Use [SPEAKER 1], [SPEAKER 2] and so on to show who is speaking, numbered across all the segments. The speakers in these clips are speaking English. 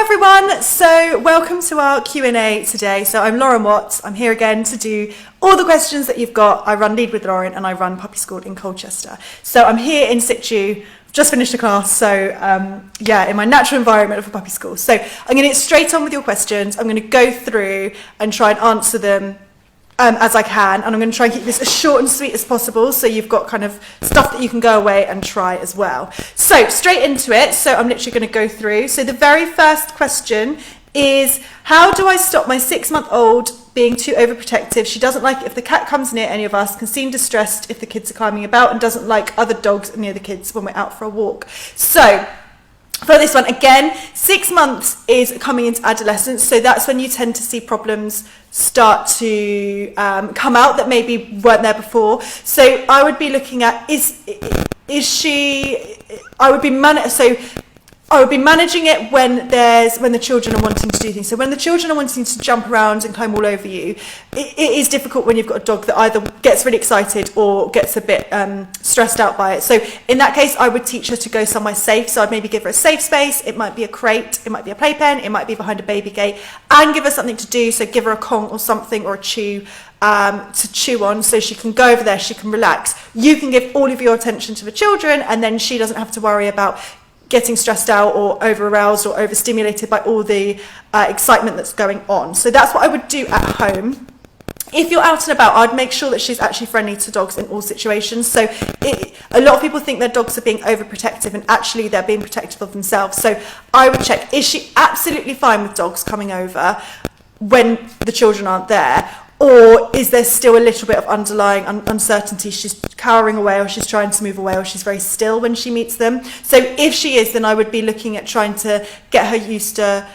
[SPEAKER 1] everyone, so welcome to our Q&A today. So I'm Lauren Watts. I'm here again to do all the questions that you've got. I run Lead with Lauren and I run Puppy School in Colchester. So I'm here in situ, just finished a class, so in my natural environment of a puppy school. So I'm going to get straight on with your questions. I'm going to go through and try and answer them as I can, and I'm going to try and keep this as short and sweet as possible, so you've got kind of stuff that you can go away and try as well. So straight into it, so I'm literally going to go through. So the very first question is, how do I stop my 6-month-old being too overprotective? She doesn't like it if the cat comes near any of us, can seem distressed if the kids are climbing about, and doesn't like other dogs near the kids when we're out for a walk. So for this one, again, 6 months is coming into adolescence, so that's when you tend to see problems start to come out that maybe weren't there before. So I would be looking at, I would be managing it when the children are wanting to do things. So when the children are wanting to jump around and climb all over you, it is difficult when you've got a dog that either gets really excited or gets a bit stressed out by it. So in that case, I would teach her to go somewhere safe. So I'd maybe give her a safe space. It might be a crate, it might be a playpen, it might be behind a baby gate, and give her something to do. So give her a Kong or something, or a chew to chew on, so she can go over there, she can relax. You can give all of your attention to the children, and then she doesn't have to worry about getting stressed out or over aroused or overstimulated by all the excitement that's going on. So that's what I would do at home. If you're out and about, I'd make sure that she's actually friendly to dogs in all situations. So a lot of people think their dogs are being overprotective, and actually they're being protective of themselves. So I would check, is she absolutely fine with dogs coming over when the children aren't there? Or is there still a little bit of underlying uncertainty? She's cowering away, or she's trying to move away, or she's very still when she meets them. So if she is, then I would be looking at trying to get her used to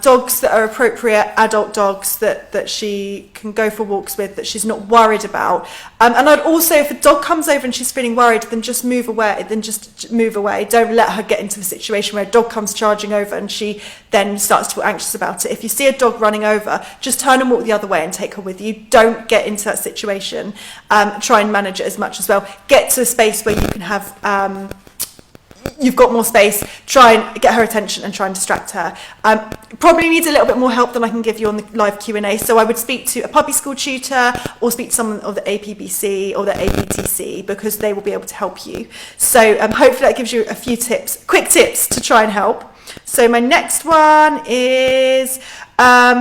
[SPEAKER 1] dogs that are appropriate, adult dogs that she can go for walks with, that she's not worried about. And I'd also, if a dog comes over and she's feeling worried, then just move away. Don't let her get into the situation where a dog comes charging over and she then starts to feel anxious about it. If you see a dog running over, just turn and walk the other way and take her with you. Don't get into that situation. Try and manage it as much as well. Get to a space where you can have you've got more space. Try and get her attention and try and distract her. Probably needs a little bit more help than I can give you on the live Q&A, so I would speak to a puppy school tutor or speak to someone of the APBC or the APTC, because they will be able to help you. So hopefully that gives you a few tips, quick tips to try and help. So my next one is how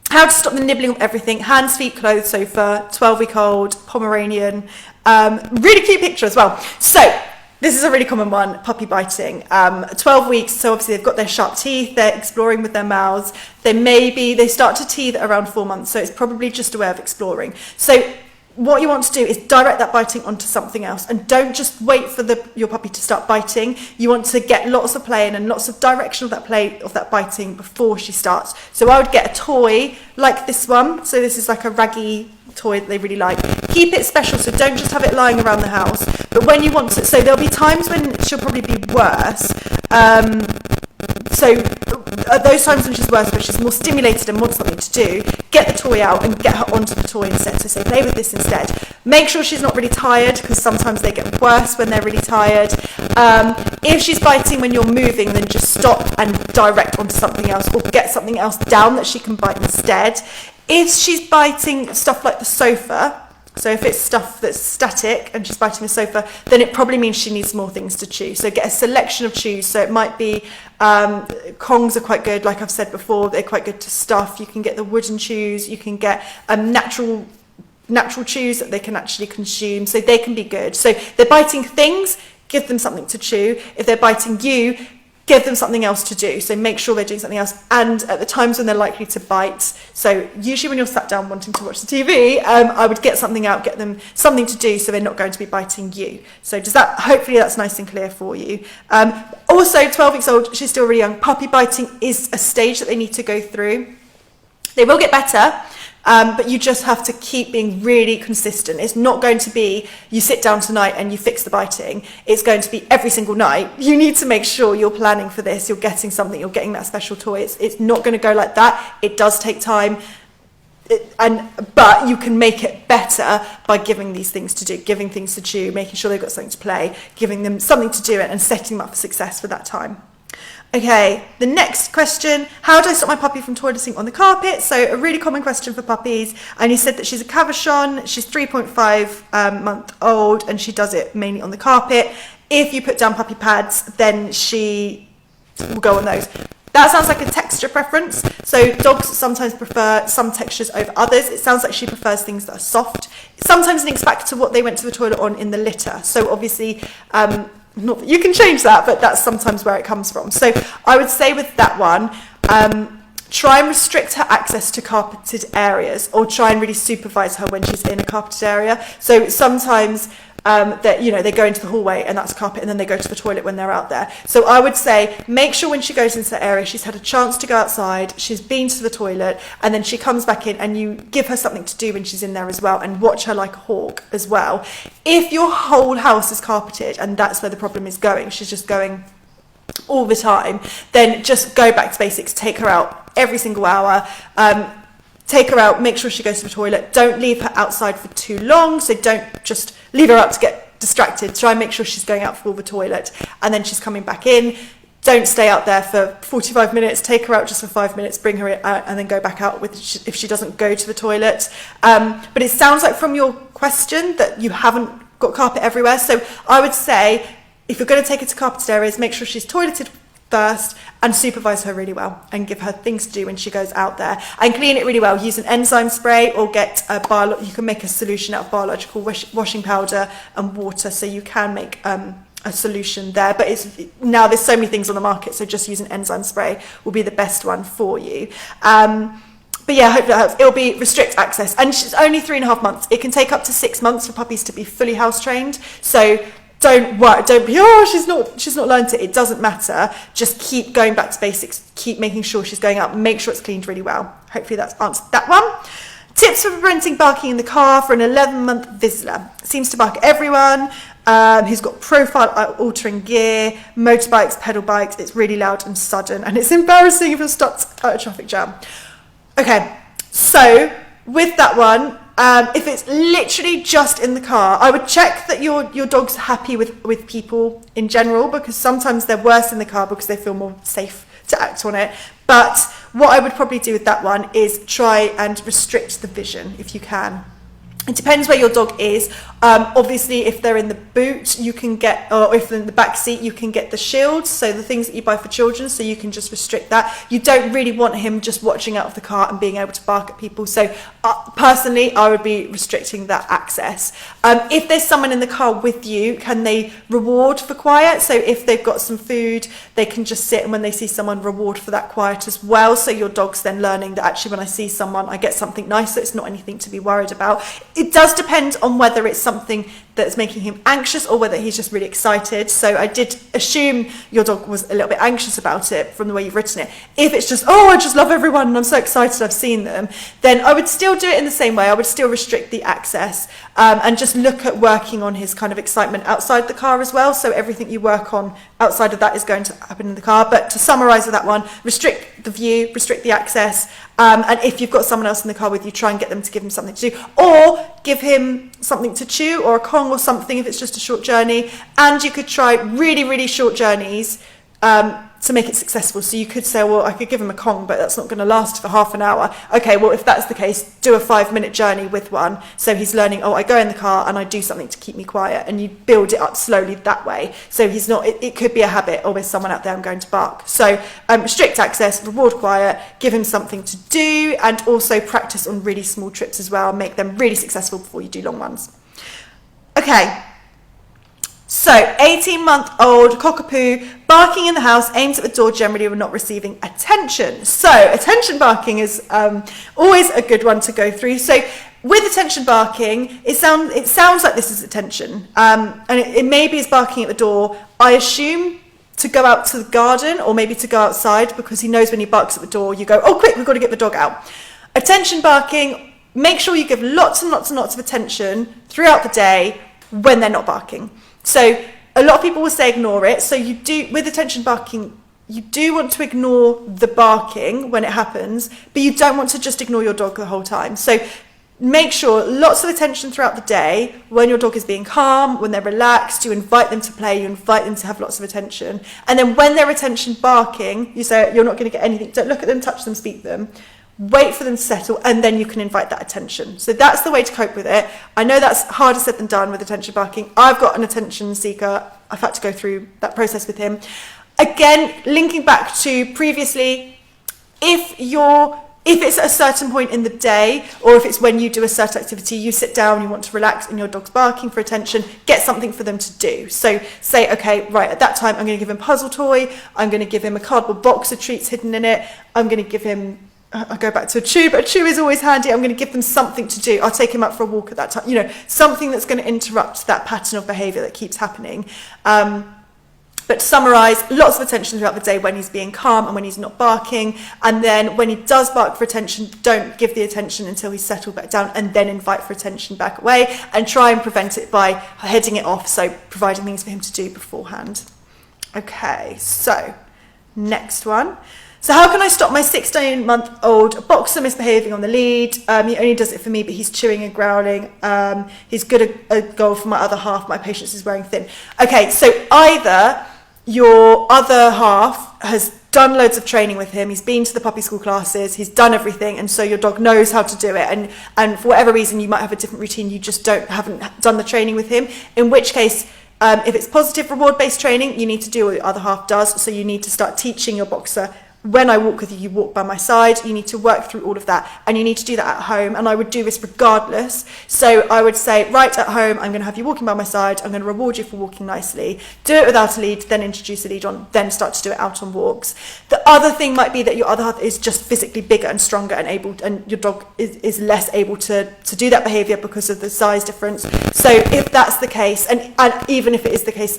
[SPEAKER 1] to stop the nibbling of everything. Hands, feet, clothes, sofa, 12-week-old, Pomeranian. Really cute picture as well. So this is a really common one, puppy biting. 12 weeks, so obviously they've got their sharp teeth, they're exploring with their mouths. They start to teeth at around 4 months, so it's probably just a way of exploring. So what you want to do is direct that biting onto something else, and don't just wait for your puppy to start biting. You want to get lots of play in and lots of direction of that play, of that biting, before she starts. So I would get a toy like this one. So this is like a raggy toy that they really like. Keep it special, so don't just have it lying around the house. But when you want to, so there'll be times when she'll probably be worse. So at those times when she's worse, where she's more stimulated and wants something to do, get the toy out and get her onto the toy instead. So say, play with this instead. Make sure she's not really tired, because sometimes they get worse when they're really tired. If she's biting when you're moving, then just stop and direct onto something else, or get something else down that she can bite instead. If she's biting stuff like the sofa, so if it's stuff that's static and she's biting the sofa, then it probably means she needs more things to chew. So get a selection of chews. So it might be, Kongs are quite good, like I've said before, they're quite good to stuff. You can get the wooden chews, you can get natural chews that they can actually consume, so they can be good. So they're biting things, give them something to chew. If they're biting you, give them something else to do. So make sure they're doing something else. And at the times when they're likely to bite, so usually when you're sat down wanting to watch the TV, I would get something out, get them something to do, so they're not going to be biting you. So hopefully that's nice and clear for you. Also, 12 weeks old, she's still really young. Puppy biting is a stage that they need to go through. They will get better, but you just have to keep being really consistent. It's not going to be, you sit down tonight and you fix the biting. It's going to be every single night. You need to make sure you're planning for this. You're getting something, you're getting that special toy. It's not going to go like that. It does take time. But you can make it better by giving these things to do, giving things to chew, making sure they've got something to play, giving them something to do it, and setting them up for success for that time. Okay, the next question, how do I stop my puppy from toileting on the carpet? So a really common question for puppies, and you said that she's a Cavachon, she's 3.5 month old, and she does it mainly on the carpet. If you put down puppy pads, then she will go on those. That sounds like a texture preference. So dogs sometimes prefer some textures over others. It sounds like she prefers things that are soft. It sometimes links back to what they went to the toilet on in the litter. So obviously, not that you can change that, but that's sometimes where it comes from. So I would say with that one, try and restrict her access to carpeted areas, or try and really supervise her when she's in a carpeted area. So sometimes that, you know, they go into the hallway and that's carpet, and then they go to the toilet when they're out there. So I would say make sure when she goes into that area, she's had a chance to go outside, she's been to the toilet, and then she comes back in, and you give her something to do when she's in there as well, and watch her like a hawk as well. If your whole house is carpeted and that's where the problem is going, she's just going all the time, then just go back to basics. Take her out every single hour. Take her out, make sure she goes to the toilet. Don't leave her outside for too long, so don't just leave her out to get distracted. Try and make sure she's going out for the toilet, and then she's coming back in. Don't stay out there for 45 minutes. Take her out just for 5 minutes, bring her out, and then go back out if she doesn't go to the toilet. But it sounds like from your question that you haven't got carpet everywhere. So I would say if you're going to take her to carpeted areas, make sure she's toileted first, and supervise her really well, and give her things to do when she goes out there, and clean it really well. Use an enzyme spray, or get you can make a solution out of biological washing powder and water, so you can make a solution there. But now there's so many things on the market, so just use an enzyme spray will be the best one for you. But yeah, I hope that helps. It'll be restrict access, and she's only 3.5 months. It can take up to 6 months for puppies to be fully house trained, so don't be, she's not learned it. It doesn't matter. Just keep going back to basics. Keep making sure she's going out. Make sure it's cleaned really well. Hopefully that's answered that one. Tips for preventing barking in the car for an 11-month Vizsla. Seems to bark at everyone. He's got profile altering gear, motorbikes, pedal bikes. It's really loud and sudden, and it's embarrassing if you're stuck at a traffic jam. Okay, so with that one, if it's literally just in the car, I would check that your dog's happy with people in general, because sometimes they're worse in the car because they feel more safe to act on it. But what I would probably do with that one is try and restrict the vision if you can. It depends where your dog is. Obviously, if they're in the boot, you can get, or if they're in the back seat, you can get the shields, so the things that you buy for children, so you can just restrict that. You don't really want him just watching out of the car and being able to bark at people. So personally, I would be restricting that access. If there's someone in the car with you, can they reward for quiet? So if they've got some food, they can just sit, and when they see someone, reward for that quiet as well. So your dog's then learning that actually when I see someone, I get something nice, so it's not anything to be worried about. It does depend on whether it's something that's making him anxious or whether he's just really excited. So I did assume your dog was a little bit anxious about it from the way you've written it. If it's just, I just love everyone and I'm so excited I've seen them, then I would still do it in the same way. I would still restrict the access and just look at working on his kind of excitement outside the car as well. So everything you work on outside of that is going to happen in the car. But to summarise with that one, restrict the view, restrict the access, and if you've got someone else in the car with you, try and get them to give him something to do, or give him something to chew, or a Kong or something if it's just a short journey. And you could try really, really short journeys to make it successful. So you could say, well, I could give him a Kong, but that's not going to last for half an hour. Okay, well, if that's the case, do a 5-minute journey with one. So he's learning, I go in the car and I do something to keep me quiet, and you build it up slowly that way. So he's not, it could be a habit, there's someone out there, I'm going to bark. So strict access, reward quiet, give him something to do, and also practice on really small trips as well. Make them really successful before you do long ones. Okay. So, 18-month-old cockapoo barking in the house, aims at the door, generally we're not receiving attention. So, attention barking is always a good one to go through. So, with attention barking, it sounds like this is attention. And it maybe is barking at the door. I assume to go out to the garden, or maybe to go outside, because he knows when he barks at the door, you go, quick, we've got to get the dog out. Attention barking, make sure you give lots and lots and lots of attention throughout the day when they're not barking. So a lot of people will say ignore it. So you do, with attention barking, you do want to ignore the barking when it happens, but you don't want to just ignore your dog the whole time. So make sure lots of attention throughout the day. When your dog is being calm, when they're relaxed, you invite them to play, you invite them to have lots of attention. And then when they're attention barking, you say, you're not going to get anything. Don't look at them, touch them, speak to them. Wait for them to settle, and then you can invite that attention. So that's the way to cope with it. I know that's harder said than done with attention barking. I've got an attention seeker. I've had to go through that process with him. Again, linking back to previously, if it's at a certain point in the day, or if it's when you do a certain activity, you sit down, you want to relax, and your dog's barking for attention, get something for them to do. So say, okay, right, at that time, I'm going to give him a puzzle toy, I'm going to give him a cardboard box of treats hidden in it, I'm going to give him, I go back to a chew, but a chew is always handy. I'm going to give them something to do. I'll take him out for a walk at that time. Something that's going to interrupt that pattern of behaviour that keeps happening. But to summarise, lots of attention throughout the day when he's being calm and when he's not barking. And then when he does bark for attention, don't give the attention until he's settled back down, and then invite for attention back away, and try and prevent it by heading it off, so providing things for him to do beforehand. Okay, so next one. So how can I stop my 16-month-old boxer misbehaving on the lead? He only does it for me, but he's chewing and growling. He's good at a goal for my other half. My patience is wearing thin. Okay, so either your other half has done loads of training with him, he's been to the puppy school classes, he's done everything, and so your dog knows how to do it, and for whatever reason you might have a different routine, you just haven't done the training with him, in which case if it's positive reward-based training, you need to do what your other half does. So you need to start teaching your boxer, when I walk with you, you walk by my side. You need to work through all of that, and you need to do that at home. And I would do this regardless. So I would say, right, at home, I'm going to have you walking by my side. I'm going to reward you for walking nicely. Do it without a lead, then introduce a lead on, then start to do it out on walks. The other thing might be that your other half is just physically bigger and stronger and able, and your dog is less able to do that behaviour because of the size difference. So if that's the case, and even if it is the case,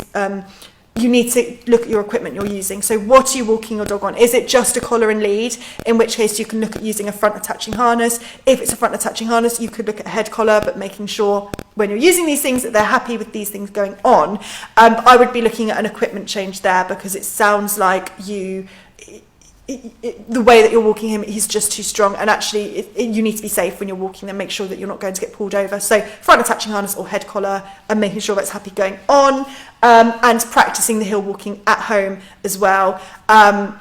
[SPEAKER 1] you need to look at your equipment you're using. So what are you walking your dog on? Is it just a collar and lead? In which case you can look at using a front attaching harness. If it's a front attaching harness, you could look at a head collar, but making sure when you're using these things that they're happy with these things going on. I would be looking at an equipment change there, because it sounds like the way that you're walking him, he's just too strong, and actually you need to be safe when you're walking them. Make sure that you're not going to get pulled over. So front attaching harness or head collar, and making sure that's happy going on, and practicing the hill walking at home as well, and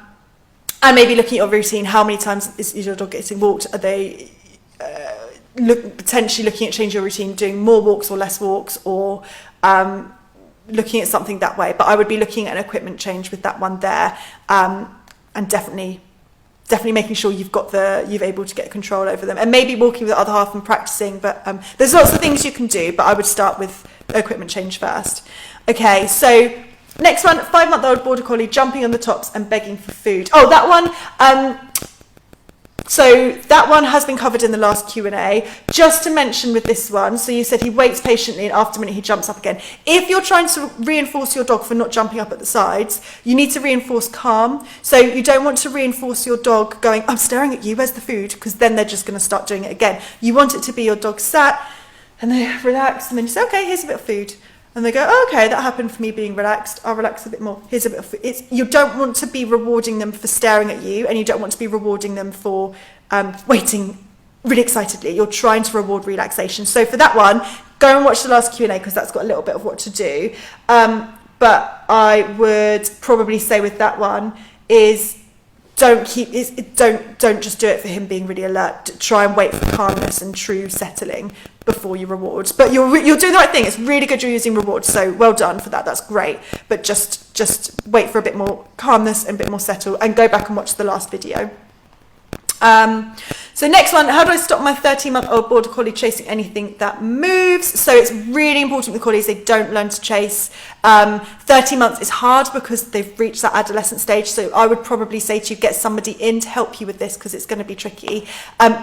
[SPEAKER 1] maybe looking at your routine. How many times is your dog getting walked? Are they potentially looking at changing your routine, doing more walks or less walks, or looking at something that way? But I would be looking at an equipment change with that one there. And definitely making sure you're able to get control over them, and maybe walking with the other half and practicing. But there's lots of things you can do, but I would start with equipment change first. Okay, so next one, 5-month-old border collie jumping on the tops and begging for food. Oh, that one. So that one has been covered in the last Q&A. Just to mention with this one, so you said he waits patiently and after a minute he jumps up again. If you're trying to reinforce your dog for not jumping up at the sides, you need to reinforce calm. So you don't want to reinforce your dog going, I'm staring at you, where's the food? Because then they're just going to start doing it again. You want it to be your dog sat and they relax, and then you say, okay, here's a bit of food. And they go, oh, okay, that happened for me being relaxed. I'll relax a bit more. Here's a bit of food. You don't want to be rewarding them for staring at you, and you don't want to be rewarding them for waiting really excitedly. You're trying to reward relaxation. So for that one, go and watch the last Q&A, because that's got a little bit of what to do. But I would probably say with that one is don't just do it for him being really alert. Try and wait for calmness and true settling before you reward. But you're doing the right thing. It's really good you're using rewards, so well done for that. That's great. But just wait for a bit more calmness and a bit more settle, and go back and watch the last video. So next one, how do I stop my 13-month-old border collie chasing anything that moves? So it's really important with collies, they don't learn to chase. 13 months is hard because they've reached that adolescent stage. So I would probably say to you, get somebody in to help you with this, because it's going to be tricky.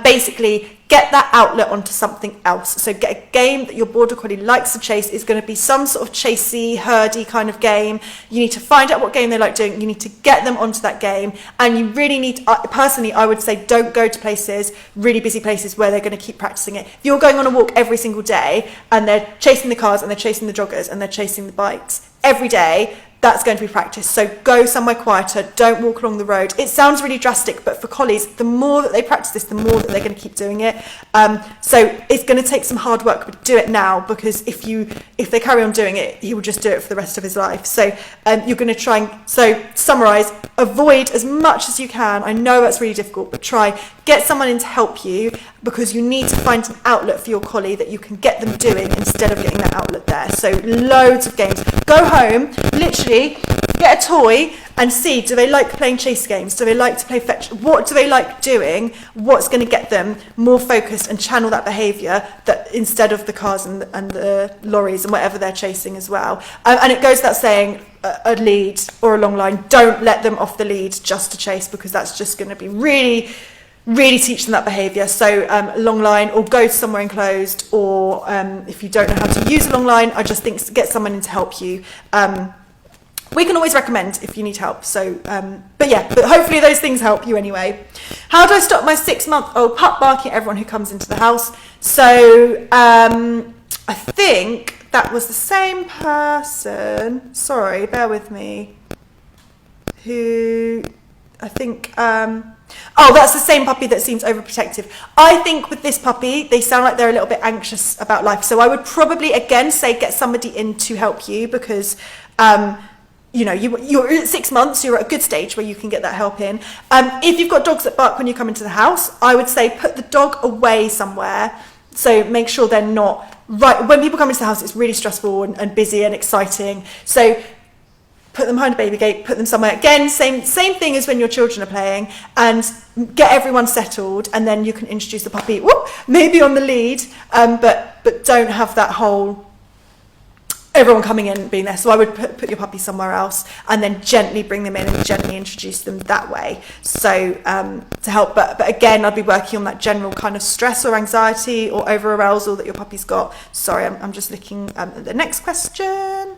[SPEAKER 1] Basically, get that outlet onto something else. So get a game that your border collie likes to chase. Is going to be some sort of chasey, herdy kind of game. You need to find out what game they like doing. You need to get them onto that game. And you really need, personally, I would say don't go to places, really busy places where they're going to keep practicing it. If you're going on a walk every single day and they're chasing the cars and they're chasing the joggers and they're chasing the bikes every day, that's going to be practice. So go somewhere quieter, don't walk along the road. It sounds really drastic, but for collies, the more that they practice this, the more that they're going to keep doing it. So it's going to take some hard work, but do it now, because if they carry on doing it, he will just do it for the rest of his life. So you're going to try and, so to summarise, avoid as much as you can. I know that's really difficult, but try, get someone in to help you, because you need to find an outlet for your collie that you can get them doing instead of getting that outlet there. So loads of games. Go home, literally get a toy and see, do they like playing chase games? Do they like to play fetch? What do they like doing? What's going to get them more focused and channel that behaviour, that instead of the cars and the lorries and whatever they're chasing as well. And it goes without saying, a lead or a long line, don't let them off the lead just to chase, because that's just going to be really teach them that behaviour. So a long line, or go to somewhere enclosed, or if you don't know how to use a long line, I just think get someone in to help you. We can always recommend if you need help. So, but hopefully those things help you anyway. How do I stop my 6-month-old pup barking at everyone who comes into the house? So I think that was the same person. Sorry, bear with me. Who I think. Oh, that's the same puppy that seems overprotective. I think with this puppy, they sound like they're a little bit anxious about life. So I would probably, again, say get somebody in to help you, because, you're at 6 months, you're at a good stage where you can get that help in. If you've got dogs that bark when you come into the house, I would say put the dog away somewhere. So make sure they're not, right, when people come into the house, it's really stressful and busy and exciting. So put them behind a baby gate, put them somewhere. Again, same thing as when your children are playing, and get everyone settled, and then you can introduce the puppy, maybe on the lead, but don't have that whole everyone coming in and being there. So I would put your puppy somewhere else, and then gently bring them in and gently introduce them that way. So to help, but again, I'd be working on that general kind of stress or anxiety or over arousal that your puppy's got. Sorry, I'm just looking at the next question.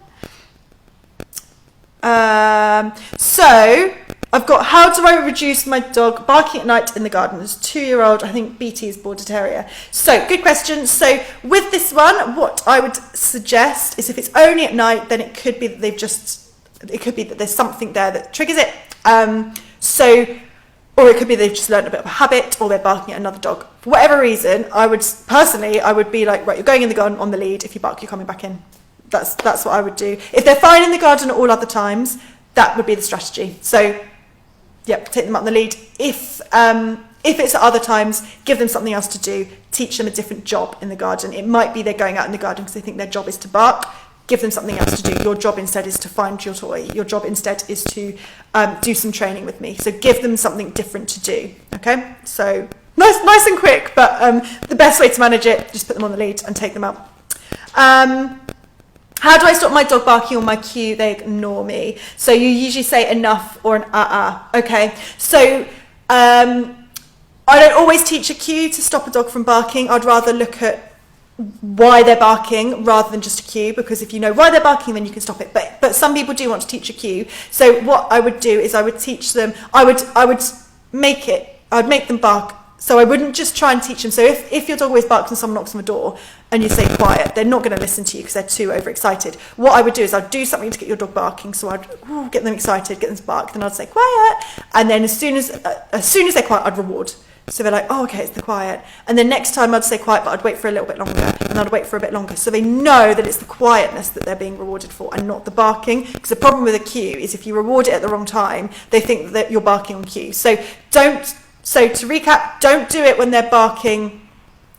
[SPEAKER 1] So I've got, how do I reduce my dog barking at night in the garden? It's 2-year-old, I think BT is Border Terrier. So good question. So with this one, what I would suggest is, if it's only at night, then it could be that it could be that there's something there that triggers it. Or it could be they've just learned a bit of a habit, or they're barking at another dog. For whatever reason, I would be like, right, you're going in the garden on the lead. If you bark, you're coming back in. That's what I would do. If they're fine in the garden at all other times, that would be the strategy. So, take them up on the lead. If it's at other times, give them something else to do. Teach them a different job in the garden. It might be they're going out in the garden because they think their job is to bark. Give them something else to do. Your job instead is to find your toy. Your job instead is to do some training with me. So give them something different to do. Okay? So nice and quick, but the best way to manage it, just put them on the lead and take them out. How do I stop my dog barking on my cue? They ignore me. So you usually say enough or an okay. So I don't always teach a cue to stop a dog from barking. I'd rather look at why they're barking rather than just a cue, because if you know why they're barking, then you can stop it. But some people do want to teach a cue. So what I would do is I would teach them, I'd make them bark. So I wouldn't just try and teach them. So if your dog always barks and someone knocks on the door and you say quiet, they're not going to listen to you because they're too overexcited. What I would do is I'd do something to get your dog barking. So I'd get them excited, get them to bark. Then I'd say quiet. And then as soon as they're quiet, I'd reward. So they're like, oh, okay, it's the quiet. And then next time I'd say quiet, but I'd wait for a little bit longer. And I'd wait for a bit longer. So they know that it's the quietness that they're being rewarded for and not the barking. Because the problem with a cue is if you reward it at the wrong time, they think that you're barking on cue. So to recap, don't do it when they're barking,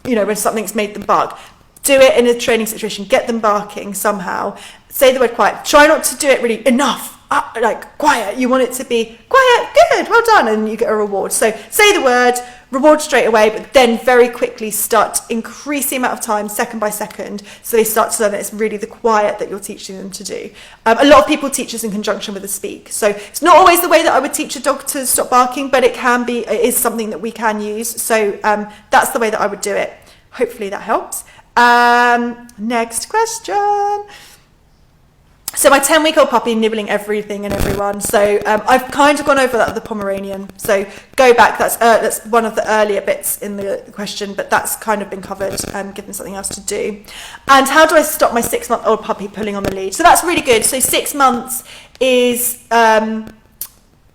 [SPEAKER 1] when something's made them bark. Do it in a training situation. Get them barking somehow. Say the word quiet. Try not to do it really enough. Like quiet. You want it to be quiet. Good. Well done. And you get a reward. So say the word, reward straight away, but then very quickly start to increase the amount of time, second by second, so they start to learn that it's really the quiet that you're teaching them to do. A lot of people teach this in conjunction with the speak. So it's not always the way that I would teach a dog to stop barking, but it is something that we can use. So that's the way that I would do it. Hopefully that helps. Next question. So my 10-week-old puppy nibbling everything and everyone. So I've kind of gone over that with the Pomeranian. So go back. That's one of the earlier bits in the question, but that's kind of been covered. Give them something else to do. And how do I stop my 6-month-old puppy pulling on the lead? So that's really good. So 6 months is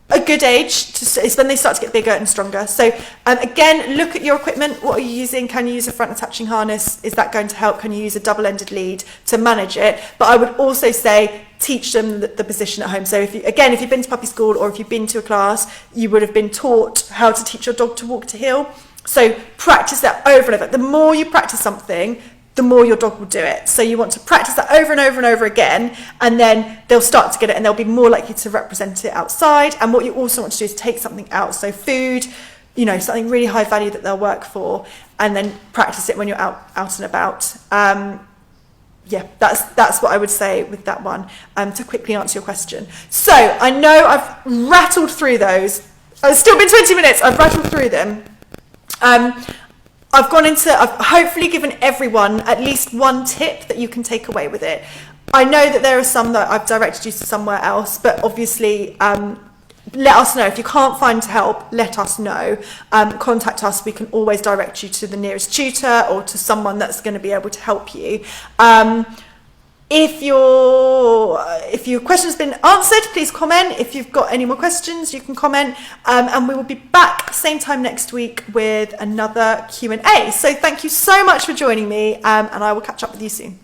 [SPEAKER 1] a good age is when they start to get bigger and stronger. So again, look at your equipment. What are you using? Can you use a front attaching harness? Is that going to help? Can you use a double-ended lead to manage it? But I would also say teach them the position at home. So if you've been to puppy school or if you've been to a class, you would have been taught how to teach your dog to walk to heel. So practice that over and over. The more you practice something, the more your dog will do it. So you want to practice that over and over and over again, and then they'll start to get it and they'll be more likely to represent it outside. And what you also want to do is take something out. So food, something really high value that they'll work for, and then practice it when you're out and about. That's what I would say with that one, to quickly answer your question. So I know I've rattled through those. It's still been 20 minutes. I've rattled through them. I've hopefully given everyone at least one tip that you can take away with it. I know that there are some that I've directed you to somewhere else, but obviously let us know. If you can't find help, let us know. Contact us. We can always direct you to the nearest tutor or to someone that's going to be able to help you. If your question has been answered, please comment. If you've got any more questions, you can comment. And we will be back same time next week with another Q&A. So thank you so much for joining me, and I will catch up with you soon.